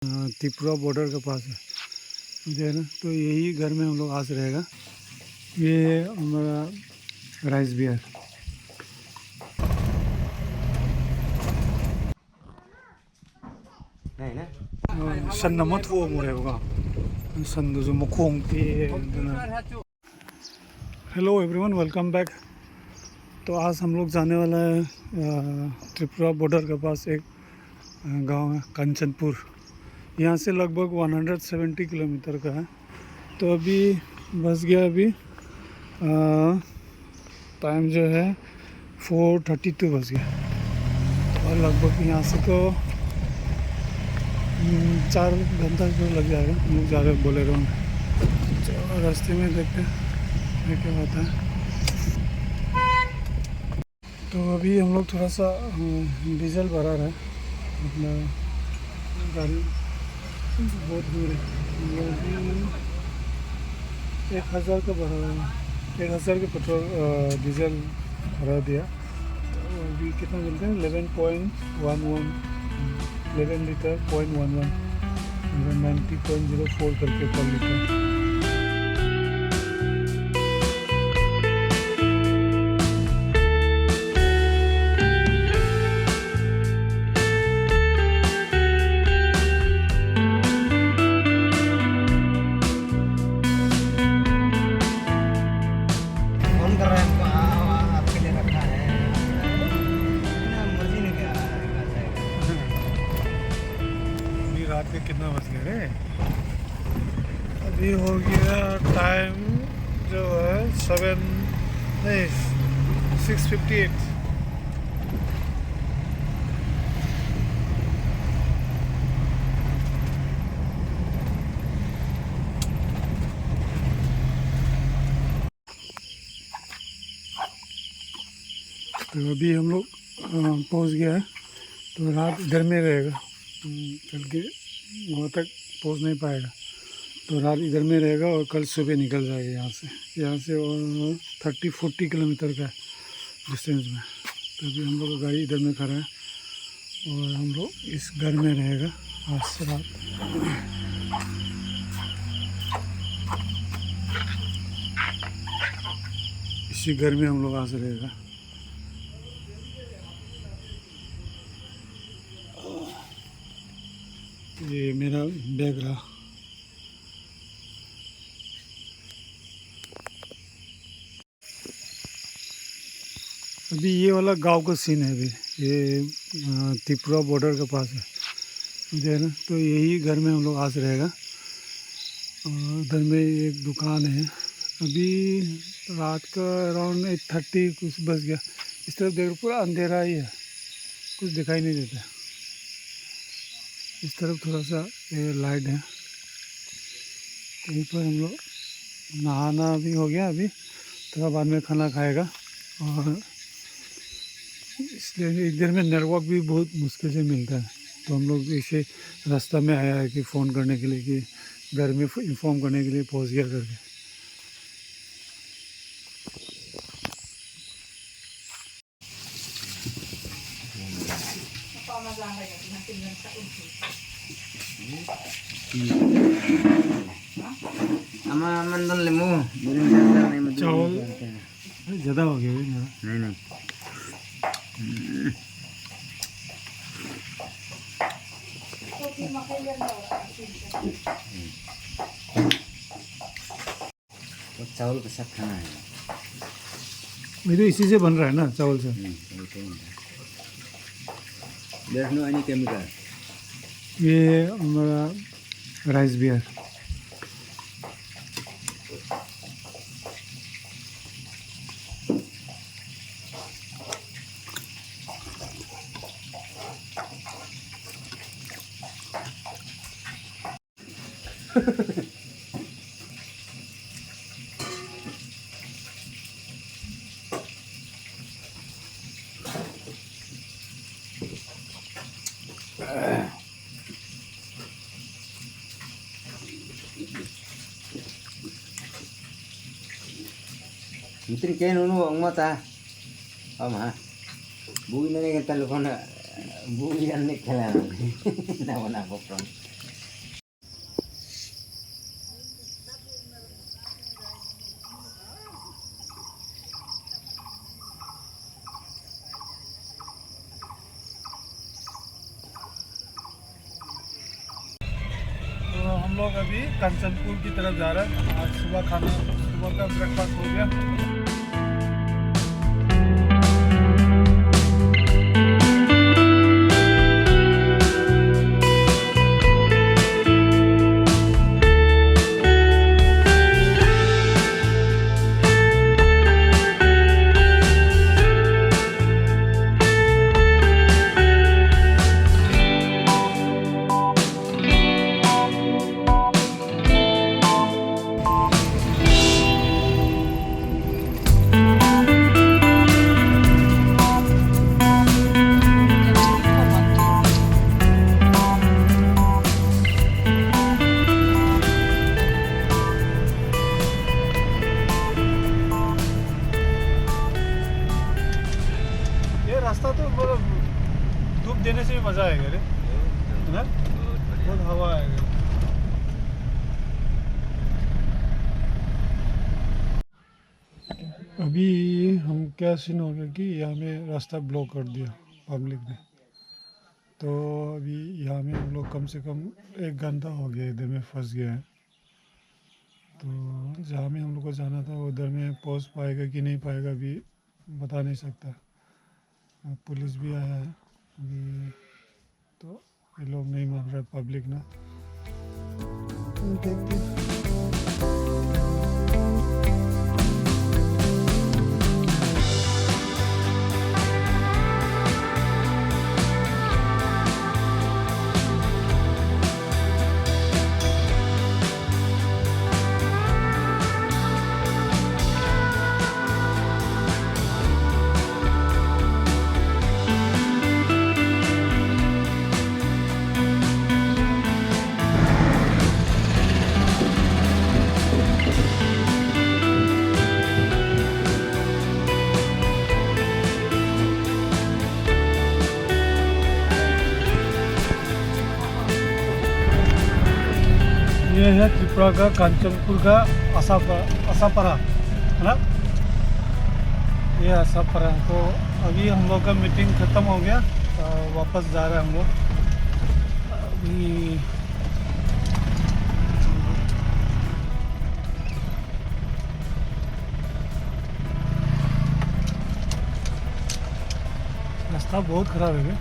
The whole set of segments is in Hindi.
त्रिपुरा बॉर्डर के पास है जो है ना, तो यही घर में हम लोग आज रहेगा। ये हमारा राइस बियर सन वो मुरेगा सन जो मुखोंग की। Hello everyone, welcome back. तो आज हम लोग जाने वाला है त्रिपुरा बॉर्डर के पास एक गांव है कंचनपुर। यहाँ से लगभग 170 किलोमीटर का है। तो अभी बस गया, अभी टाइम जो है 4:32 बज गया। और लगभग यहाँ से तो 4 घंटा जो लग जाएगा। हम लोग जा रहे हैं बोलेरो में। रास्ते में देखते हैं क्या होता है। तो अभी हम लोग थोड़ा सा डीजल भरा रहा है अपना गाड़ी। बहुत दूर है, 1000 का भरा हुआ है। 1000 के पेट्रोल डीजल भरा दिया। तो अभी कितना मिलता है? 11 लीटर .11 90.04 करके पर लीटर। रात के कितना बज गया रे? अभी हो गया टाइम जो है 6:58। तो अभी हम लोग पहुंच गया है। तो रात इधर में रहेगा, चल के वहाँ तक पहुंच नहीं पाएगा। तो रात इधर में रहेगा और कल सुबह निकल जाएगा यहाँ से और 30-40 किलोमीटर का डिस्टेंस में। तो अभी हम लोग का गाड़ी इधर में खड़ा है और हम लोग इस घर में रहेगा आज से रात। इसी घर में हम लोग आज रहेगा। ये मेरा बैग रहा। अभी ये वाला गांव का सीन है। अभी ये त्रिपुरा बॉर्डर के पास है जो है ना, तो यही घर में हम लोग आज रहेगा। और उधर में एक दुकान है। अभी रात का अराउंड 8:30 कुछ बज गया। इस तरफ देख पूरा अंधेरा ही है, कुछ दिखाई नहीं देता। इस तरफ थोड़ा सा ये लाइट है। यहीं पर हम लोग नहाना भी हो गया। अभी थोड़ा बाद में खाना खाएगा। और इसलिए इधर में नेटवर्क भी बहुत मुश्किल से मिलता है। तो हम लोग इसे रास्ता में आया है कि फ़ोन करने के लिए, कि घर में इन्फॉर्म करने के लिए पहुंच गया करके। चावल ज़्यादा हो गया है। नहीं तो चावल के साथ खाना है। ये तो इसी से बन रहा है ना, चावल से। There's no any chemical. ये हमारा rice beer. Mungkin kayak nunu ang mata. Ama. Buwi na nga telepon na buwi yan ni kailangan. Naman ako from. लोग अभी कंचनपुर की तरफ जा रहे हैं। आज सुबह का ब्रेकफास्ट हो गया। रास्ता तो धूप देने से भी मजा आएगा रे, है ना? बहुत हवा आएगा। अभी हम क्या सीन हो गया कि यहाँ में रास्ता ब्लॉक कर दिया पब्लिक ने, तो अभी यहाँ में हम लोग कम से कम 1 घंटा हो गया इधर में फंस गए हैं। तो जहाँ में हम लोग को जाना था उधर में पहुँच पाएगा कि नहीं पाएगा अभी बता नहीं सकता। पुलिस भी आया है अभी, तो ये लोग नहीं मान रहे पब्लिक ना। देखते हैं। ये है त्रिपुरा का कांचनपुर का आसापारा, है ना? ये आसापारा। तो अभी हम लोग का मीटिंग ख़त्म हो गया, वापस जा रहे हैं हम लोग अभी। रास्ता बहुत ख़राब है।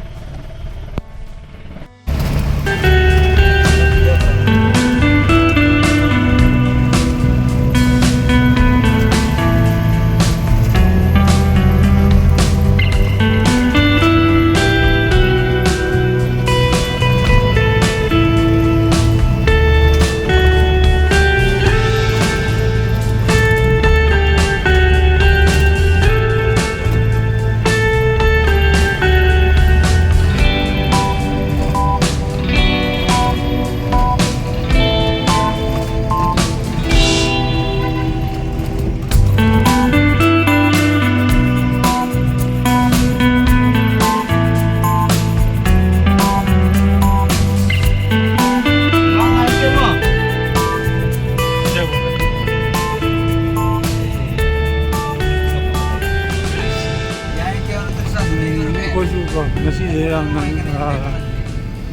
ꯉꯁꯤꯁꯦ ꯌꯥꯝꯅ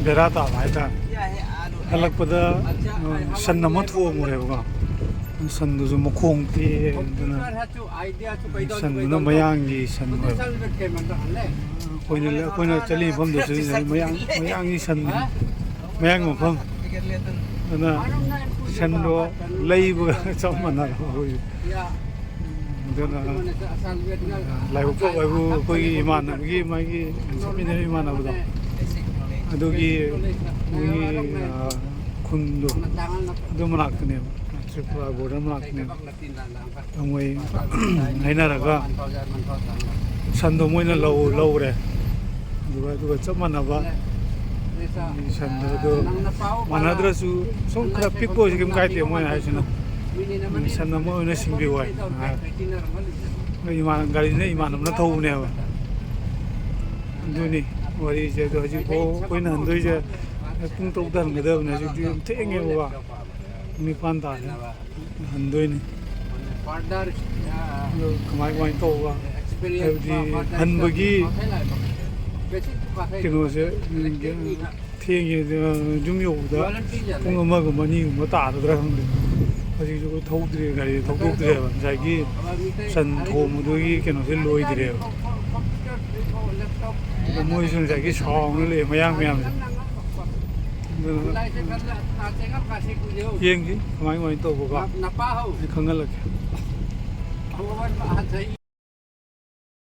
ꯕꯦꯔꯥ ꯇꯥꯕ ꯍꯥꯏꯇꯥꯔꯦ꯫ ꯍꯜꯂꯛꯄꯗ ꯁꯟ ꯑꯃ ꯊꯣꯡꯉꯨꯔꯦꯕꯀꯣ, ꯁꯟꯗꯨꯁꯨ ꯃꯈꯣꯡ ꯇꯦꯛꯑꯦ, ꯑꯗꯨꯅ ꯁꯟꯗꯨꯅ ꯃꯌꯥꯡꯒꯤ ꯁꯟ ꯑꯣꯏꯕ꯫ ꯑꯩꯈꯣꯏꯅ ꯆꯠꯂꯤ ꯃꯐꯝꯗꯨꯁꯨ ꯃꯌꯥꯡꯒꯤ ꯁꯟ, ꯃꯌꯥꯡ ꯃꯐꯝ, ꯑꯗꯨꯅ ꯁꯟꯗꯣ ꯂꯩꯕꯒ ꯆꯞ ꯃꯥꯟꯅꯔꯕ ꯑꯩꯈꯣꯏꯁꯨ꯫ ꯑꯗꯨꯅ ꯂꯥꯏꯍꯧꯄ ꯑꯣꯏꯕꯨ ꯑꯩꯈꯣꯏꯒꯤ ꯏꯃꯥꯟꯅꯕꯒꯤ ꯃꯥꯒꯤ ꯆꯠꯃꯤꯟꯅꯔꯤꯕ ꯏꯃꯥꯟꯅꯕꯗꯣ, ꯑꯗꯨꯒꯤ ꯃꯣꯏꯒꯤ ꯈꯨꯟꯗꯣ ꯑꯗꯨ ꯃꯅꯥꯛꯇꯅꯦꯕ, ꯇ꯭ꯔꯤꯄꯨꯔꯥ ꯕꯣꯔꯗꯔ ꯃꯅꯥꯛꯇꯅꯦꯕ꯫ ꯃꯣꯏ ꯍꯥꯏꯅꯔꯒ ꯁꯟꯗꯣ ꯃꯣꯏꯅ ꯂꯧꯔꯦ, ꯑꯗꯨꯒ ꯆꯞ ꯃꯥꯟꯅꯕ ꯁꯟꯗꯣ ꯑꯗꯨ ꯃꯥꯟꯅꯗ꯭ꯔꯁꯨ ꯁꯨꯝ ꯈꯔ ꯄꯤꯛꯄ ꯑꯣꯏꯁꯤ ꯀꯩꯝ ꯀꯥꯏꯗꯦ ꯃꯣꯏꯅ ꯍꯥꯏꯁꯤꯅ꯫ ꯁꯟ ꯑꯃ ꯑꯣꯏꯅ ꯁꯤꯡꯕꯤꯌꯨ ꯍꯥꯏ꯫ ꯒꯥꯔꯤꯁꯤꯅ ꯏꯃꯥꯟꯅꯕꯅ ꯊꯧꯕꯅꯦꯕ꯫ ꯑꯗꯨꯅꯤ ꯋꯥꯔꯤꯁꯦ꯫ ꯑꯗꯣ ꯍꯧꯖꯤꯛꯐꯥꯎ ꯑꯩꯈꯣꯏꯅ ꯍꯟꯗꯣꯏꯁꯦ ꯄꯨꯡ 7ꯗ ꯍꯟꯒꯗꯕꯅꯦ, ꯍꯧꯖꯤꯛꯇꯤ ꯌꯥꯝ ꯊꯦꯡꯉꯦꯕꯀꯣ, 9 ꯇꯥꯔꯦ ꯍꯟꯗꯣꯏꯅꯤ꯫ ꯑꯗꯣ ꯀꯃꯥꯏꯅ ꯇꯧꯕ ꯍꯥꯏꯕꯗꯤ ꯍꯟꯕꯒꯤ ꯀꯩꯅꯣꯁꯦ ꯊꯦꯡꯉꯦ ꯌꯨꯝ ꯌꯧꯕꯗ ꯄꯨꯡ ꯑꯃꯒꯨꯝꯕ ꯑꯅꯤꯒꯨꯝꯕ ꯇꯥꯔꯗ꯭ꯔꯥ ꯈꯪꯗꯦ ꯍꯧꯖꯤꯛꯁꯨ ꯑꯩꯈꯣꯏ ꯊꯧꯗ꯭ꯔꯤ ꯒꯥꯔꯤ ꯊꯧꯗꯣꯛꯇ꯭ꯔꯦꯕ ꯉꯁꯥꯏꯒꯤ ꯁꯟ ꯊꯣꯡꯕꯗꯨꯒꯤ ꯀꯩꯅꯣꯁꯦ ꯂꯣꯏꯗ꯭ꯔꯦꯕ ꯑꯗ ꯃꯣꯏꯁꯨ ꯉꯁꯥꯏꯒꯤ ꯁꯥꯎꯅ ꯂꯩ ꯃꯌꯥꯡ ꯃꯌꯥꯝꯁꯦ ꯑꯗꯨꯅ ꯌꯦꯡꯁꯤ ꯀꯃꯥꯏ ꯀꯃꯥꯏꯅ ꯇꯧꯕꯀꯣ ꯑꯩ ꯈꯪꯍꯜꯂꯛꯀꯦ